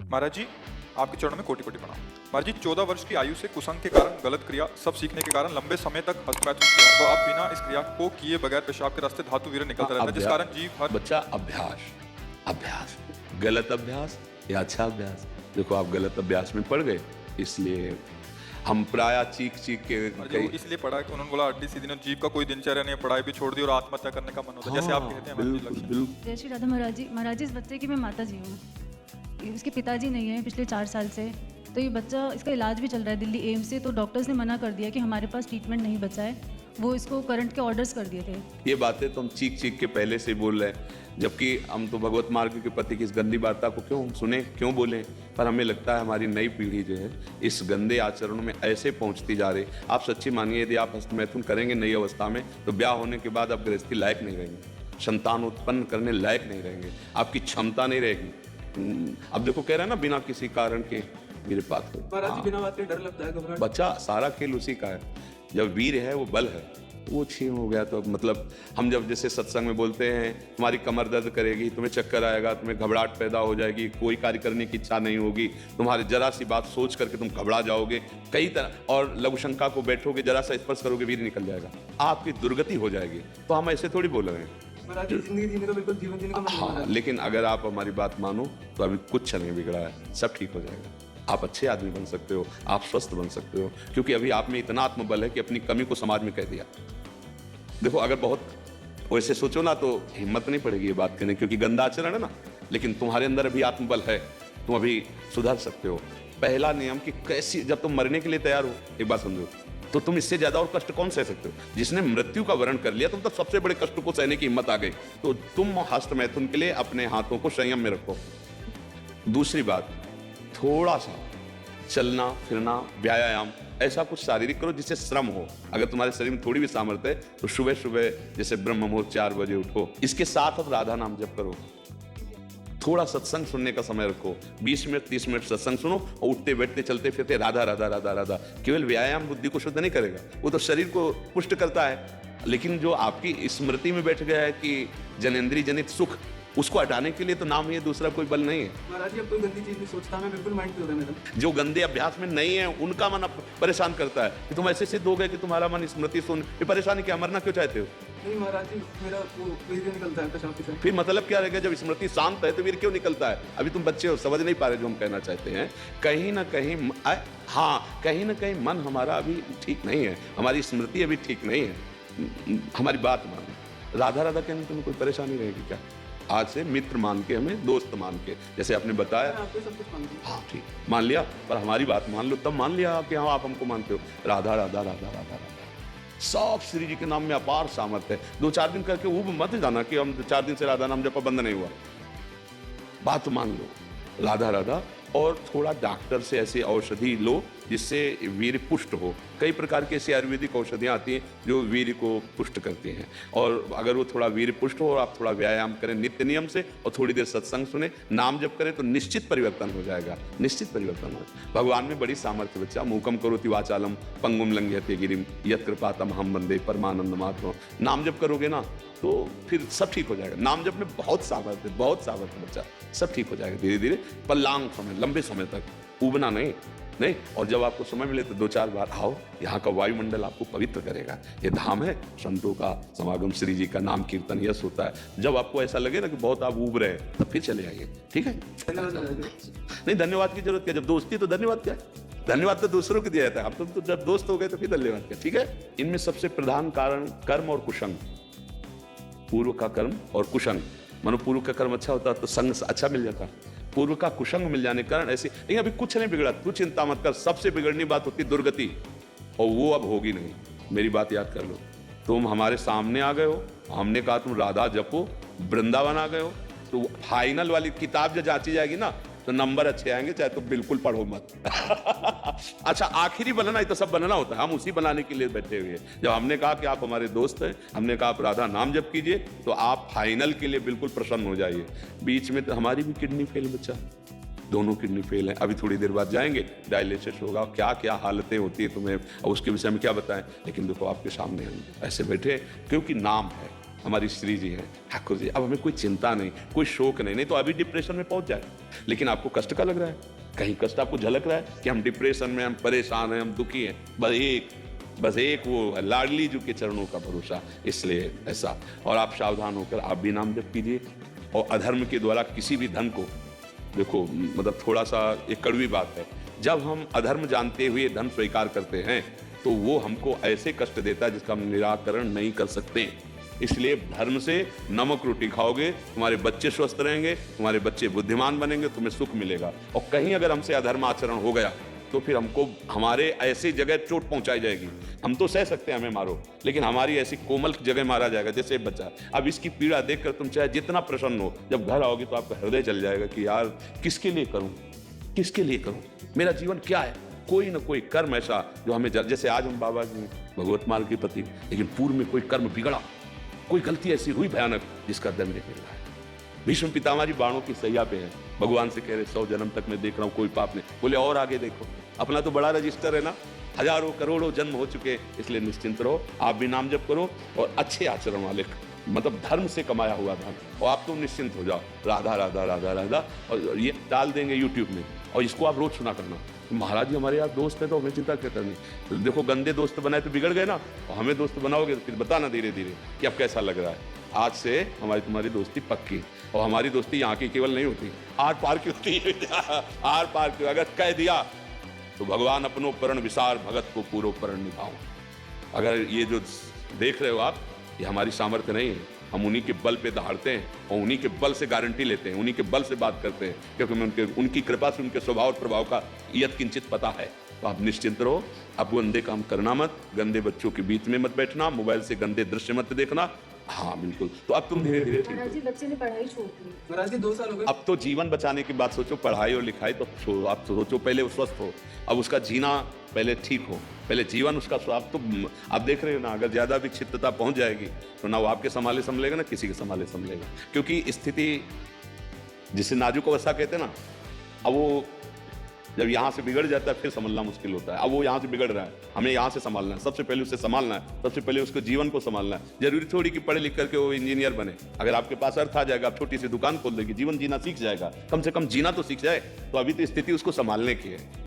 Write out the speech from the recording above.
महाराज जी, आपके चरणों में कोटि कोटि प्रणाम। महाराज जी, 14 वर्ष की आयु से कुसंग के कारण गलत क्रिया सब सीखने के कारण लंबे समय तक हस्तमैथुन किया, तो अब बिना इस क्रिया को किए बगैर पेशाब के रास्ते धातु वीर्य निकलता रहता है, जिस कारण जीव हर बच्चा अभ्यास अभ्यास गलत अभ्यास या अच्छा अभ्यास। देखो आप गलत अभ्यास में पड़ गए, इसलिए हम प्राय चीख चीख के महाराज जी, वो इसलिए पढ़ा कि उन्होंने बोला अड्डी सीधी ने जीव का कोई दिनचर्या नहीं है, पढ़ाई भी छोड़ दी और आत्महत्या करने का मन होता है, जैसे आप कहते हैं महाराज जी, बिल्कुल लक्ष्य। बिल्कुल। जय श्री राधा महाराज जी। महाराज जी, इस बच्चे की मैं माता जी हूँ। इसके पिताजी नहीं है पिछले 4 साल से। तो ये बच्चा, इसका इलाज भी चल रहा है दिल्ली एम्स से। तो डॉक्टर्स ने मना कर दिया कि हमारे पास ट्रीटमेंट नहीं बचा है। वो इसको करंट के ऑर्डर्स कर दिए थे। ये बातें तो हम चीख चीख के पहले से बोल रहे हैं, जबकि हम तो भगवत मार्ग के पति की इस गंदी वार्ता को क्यों सुने, क्यों बोलें। पर हमें लगता है हमारी नई पीढ़ी जो है इस गंदे आचरणों में ऐसे पहुंचती जा रही। आप सच्ची मानिए, यदि आप हस्तमैथुन करेंगे नई अवस्था में तो ब्याह होने के बाद आप गृहस्थी लायक नहीं रहेंगे, संतान उत्पन्न करने लायक नहीं रहेंगे, आपकी क्षमता नहीं रहेगी। अब देखो कह रहा है ना, बिना किसी कारण के मेरे पास महाराज जी, बिना बात के डर लगता है, घबराहट। बच्चा, सारा खेल उसी का है। जब वीर है वो बल है, वो छीन हो गया तो मतलब हम जब जैसे सत्संग में बोलते हैं तुम्हारी कमर दर्द करेगी, तुम्हें चक्कर आएगा, तुम्हें घबराहट पैदा हो जाएगी, कोई कार्य करने की इच्छा नहीं होगी, तुम्हारी जरा सी बात सोच करके तुम घबरा जाओगे कई तरह, और लघु शंका को बैठोगे, जरा सा स्पर्श करोगे वीर निकल जाएगा, आपकी दुर्गति हो जाएगी। तो हम ऐसे थोड़ी बोल रहे हैं। महाराज जी, जिंदगी जीने का बिल्कुल जीवन जीने का मन हाँ, लेकिन अगर आप हमारी बात मानो तो अभी कुछ नहीं बिगड़ा है, सब ठीक हो जाएगा। आप अच्छे आदमी बन सकते हो, आप स्वस्थ बन सकते हो, क्योंकि अभी आप में इतना आत्मबल है कि अपनी कमी को समाज में कह दिया। देखो अगर बहुत वैसे सोचो ना तो हिम्मत नहीं पड़ेगी ये बात करने, क्योंकि गंदा आचरण है ना, लेकिन तुम्हारे अंदर अभी आत्मबल है, तुम अभी सुधर सकते हो। पहला नियम कि कैसी, जब तुम मरने के लिए तैयार हो, एक बात समझो, तो तुम इससे ज्यादा और कष्ट कौन सह सकते हो। जिसने मृत्यु का वर्ण कर लिया, तुम तब सबसे बड़े कष्ट को सहने की हिम्मत आ गई, तो तुम हस्तमैथुन के लिए अपने हाथों को संयम में रखो। दूसरी बात, थोड़ा सा चलना फिरना, व्यायाम, ऐसा कुछ शारीरिक करो जिससे श्रम हो। अगर तुम्हारे शरीर में थोड़ी भी सामर्थ्य है तो सुबह सुबह जैसे ब्रह्म मुहूर्त 4 बजे उठो। इसके साथ अब राधा नाम जप करो, थोड़ा सत्संग सुनने का समय रखो, 20 मिनट 30 मिनट सत्संग सुनो, और उठते बैठते चलते फिरते राधा राधा राधा राधा। केवल व्यायाम बुद्धि को शुद्ध नहीं करेगा, वो तो शरीर को पुष्ट करता है, लेकिन जो आपकी स्मृति में बैठ गया है कि जनेंद्रिय जनित सुख, उसको हटाने के लिए तो नाम ही है, दूसरा कोई बल नहीं है। महाराज जी, अब कोई गंदी चीज नहीं सोचता, मैं बिल्कुल माइंड पे होता है मेरा। जो गंदे अभ्यास में नहीं है उनका मन परेशान करता है कि तुम ऐसे सिद्ध हो गए कि तुम्हारा मन स्मृति सुन, ये परेशानी क्या, मरना क्यों चाहते हो? नहीं महाराज जी, मेरा वो वीर्य निकलता है पेशाब से। फिर मतलब क्या रहेगा, जब स्मृति शांत है तो वीर क्यों निकलता है? अभी तुम बच्चे हो, समझ नहीं पा रहे जो हम कहना चाहते हैं। कहीं ना कहीं हाँ, कहीं ना कहीं मन हमारा अभी ठीक नहीं है, हमारी स्मृति अभी ठीक नहीं है। हमारी बात मानो, राधा राधा कहने तुम्हें कोई परेशानी रहेगी क्या? आज से मित्र मान के, हमें दोस्त मान के, जैसे आपने बताया। मैं आपको सब कुछ मानता हूँ। हाँ ठीक, मान लिया, पर हमारी बात मान लो, तब मान लिया कि हाँ आप हमको मानते हो। राधा राधा राधा राधा राधा, सब श्री जी के नाम में अपार सामर्थ्य है। 2-4 दिन करके वो मत जाना कि हम 4 दिन से राधा नाम जपा बंद नहीं हुआ। बात मान लो, राधा राधा, और थोड़ा डॉक्टर से ऐसी औषधि लो जिससे वीर पुष्ट हो। कई प्रकार की ऐसी आयुर्वेदिक औषधियाँ आती हैं जो वीर को पुष्ट करती हैं, और अगर वो थोड़ा वीर पुष्ट हो और आप थोड़ा व्यायाम करें नित्य नियम से और थोड़ी देर सत्संग सुने, नाम जप करें, तो निश्चित परिवर्तन हो जाएगा, निश्चित परिवर्तन हो। भगवान में बड़ी सामर्थ्य बच्चा। मूकम करोति वाचालम पंगुम लंघयते गिरिम यत् कृपातम हम वंदे परमानंद माधव। नाम जप करोगे ना तो फिर सब ठीक हो जाएगा। नाम जप में बहुत सामर्थ्य बच्चा, सब ठीक हो जाएगा धीरे धीरे, पर लॉन्ग समय, लंबे समय तक, उबना नहीं। और जब आपको समय मिले तो 2-4 बार आओ, यहाँ का वायुमंडल आपको पवित्र करेगा। ये धाम है संतों का समागम, श्री जी का नाम कीर्तन यश होता है। जब आपको ऐसा लगे ना कि बहुत आप उब रहे हैं, तब फिर चले आइए, ठीक है? धन्यवाद महाराज जी। नहीं, धन्यवाद की जरूरत क्या, जब दोस्ती तो धन्यवाद क्या है? धन्यवाद तो दूसरों को दिया जाता है, आप तो जब दोस्त हो गए तो फिर धन्यवाद क्या, ठीक है? इनमें सबसे प्रधान कारण कर्म और कुसंग, पूर्व का कर्म और कुसंग। मानो पूर्व का कर्म अच्छा होता तो संग अच्छा मिल जाता, पूर्व का कुसंग मिल जाने के कारण ऐसे। लेकिन अभी कुछ नहीं बिगड़ा, तू चिंता मत कर। सबसे बिगड़नी बात होती दुर्गति, और वो अब होगी नहीं। मेरी बात याद कर लो, तुम हमारे सामने आ गए हो, हमने कहा तुम राधा जपो, वृंदावन आ गए हो, तो फाइनल वाली किताब जब जांची जाएगी ना तो नंबर अच्छे आएंगे, चाहे तो बिल्कुल पढ़ो मत। अच्छा, आखिरी बनना ही तो सब बनना होता है, हम उसी बनाने के लिए बैठे हुए हैं। जब हमने कहा कि आप हमारे दोस्त हैं, हमने कहा आप राधा नाम जप कीजिए, तो आप फाइनल के लिए बिल्कुल प्रसन्न हो जाइए। बीच में तो हमारी भी किडनी फेल बच्चा, दोनों किडनी फेल है। अभी थोड़ी देर बाद जाएंगे, डायलिसिस होगा, क्या क्या हालतें होती है तुम्हें, और उसके विषय में क्या बताएं। लेकिन देखो आपके सामने हम ऐसे बैठे, क्योंकि नाम है, हमारी श्री जी हैं, ठाकुर जी, अब हमें कोई चिंता नहीं, कोई शोक नहीं तो अभी डिप्रेशन में पहुंच जाए। लेकिन आपको कष्ट का लग रहा है, कहीं कष्ट आपको झलक रहा है कि हम डिप्रेशन में, हम परेशान हैं, हम दुखी हैं, बस एक वो है, लाडली जी के चरणों का भरोसा, इसलिए ऐसा। और आप सावधान होकर आप भी नाम जप कीजिए। और अधर्म के द्वारा किसी भी धन को, देखो मतलब थोड़ा सा एक कड़वी बात है, जब हम अधर्म जानते हुए धन स्वीकार करते हैं तो वो हमको ऐसे कष्ट देता है जिसका हम निराकरण नहीं कर सकते। इसलिए धर्म से नमक रोटी खाओगे, तुम्हारे बच्चे स्वस्थ रहेंगे, तुम्हारे बच्चे बुद्धिमान बनेंगे, तुम्हें सुख मिलेगा। और कहीं अगर हमसे अधर्म आचरण हो गया तो फिर हमको हमारे ऐसी जगह चोट पहुंचाई जाएगी। हम तो सह सकते हैं, हमें मारो, लेकिन हमारी ऐसी कोमल जगह मारा जाएगा जैसे बच्चा। अब इसकी पीड़ा देखकर तुम चाहे जितना प्रसन्न हो, जब घर आओगे तो आपका हृदय चल जाएगा कि यार किसके लिए करूं, किसके लिए करूं, मेरा जीवन क्या है। कोई ना कोई कर्म ऐसा जो हमें, जैसे आज हम बाबा जी भगवत मार्ग के प्रति, लेकिन पूर्व में कोई कर्म बिगड़ा, कोई गलती ऐसी हुई भयानक जिसका दंड मिल रहा है। भीष्म पितामह जी बाणों की सैया पे हैं, भगवान से कह रहे 100 जन्म तक मैं देख रहा हूं कोई पाप नहीं। बोले और आगे देखो, अपना तो बड़ा रजिस्टर है ना, हजारों करोड़ों जन्म हो चुके, इसलिए निश्चिंत रहो, आप भी नाम जप करो और अच्छे आचरण वाले, मतलब धर्म से कमाया हुआ धन, और आप तो निश्चिंत हो जाओ। राधा राधा राधा राधा, और ये डाल देंगे यूट्यूब में, और इसको आप रोज सुना करना। महाराज जी हमारे यार दोस्त है तो हमें चिंता क्या करनी। तो देखो गंदे दोस्त बनाए तो बिगड़ गए ना, और हमें दोस्त बनाओगे तो फिर बताना धीरे धीरे कि अब कैसा लग रहा है। आज से हमारी तुम्हारी दोस्ती पक्की, और हमारी दोस्ती यहाँ की केवल नहीं होती, आर पार की होती है। आर पार की अगर कह दिया तो भगवान अपनो परण विसार, भगत को पूरो परण निभाओ। अगर ये जो देख रहे हो आप, ये हमारी सामर्थ्य नहीं है, हम उन्हीं के बल पे दहाड़ते हैं और उन्हीं के बल से गारंटी लेते हैं, उन्हीं के बल से बात करते हैं, क्योंकि हमें उनकी कृपा से उनके स्वभाव और प्रभाव का यत किंचित पता है। तो आप निश्चिंत रहो, आप गंदे काम करना मत, गंदे बच्चों के बीच में मत बैठना, मोबाइल से गंदे दृश्य मत देखना। हाँ बिल्कुल, तो अब तुम धीरे धीरे ठीक महाराज जी बच्चे ने पढ़ाई छोड़ दी। महाराज जी 2 साल हो गए। अब तो जीवन बचाने की बात सोचो, पढ़ाई और लिखाई तो छोड़ो, आप सोचो पहले वो स्वस्थ हो, अब उसका जीना पहले ठीक हो, पहले जीवन उसका। आप तो आप देख रहे हो ना, अगर ज्यादा विक्षिप्तता पहुंच जाएगी तो ना वो आपके संभाले संभलेगा ना किसी के संभाले संभलेगा, क्योंकि स्थिति जिसे नाजुक अवस्था कहते हैं ना, अब वो जब यहाँ से बिगड़ जाता है फिर संभलना मुश्किल होता है। अब वो यहाँ से बिगड़ रहा है, हमें यहाँ से संभालना है, सबसे पहले उसे संभालना है, सबसे पहले उसको जीवन को संभालना है। जरूरी थोड़ी कि पढ़े लिख करके वो इंजीनियर बने, अगर आपके पास अर्थ आ जाएगा आप छोटी सी दुकान खोल देगी, जीवन जीना सीख जाएगा, कम से कम जीना तो सीख जाए। तो अभी तो स्थिति उसको संभालने की है।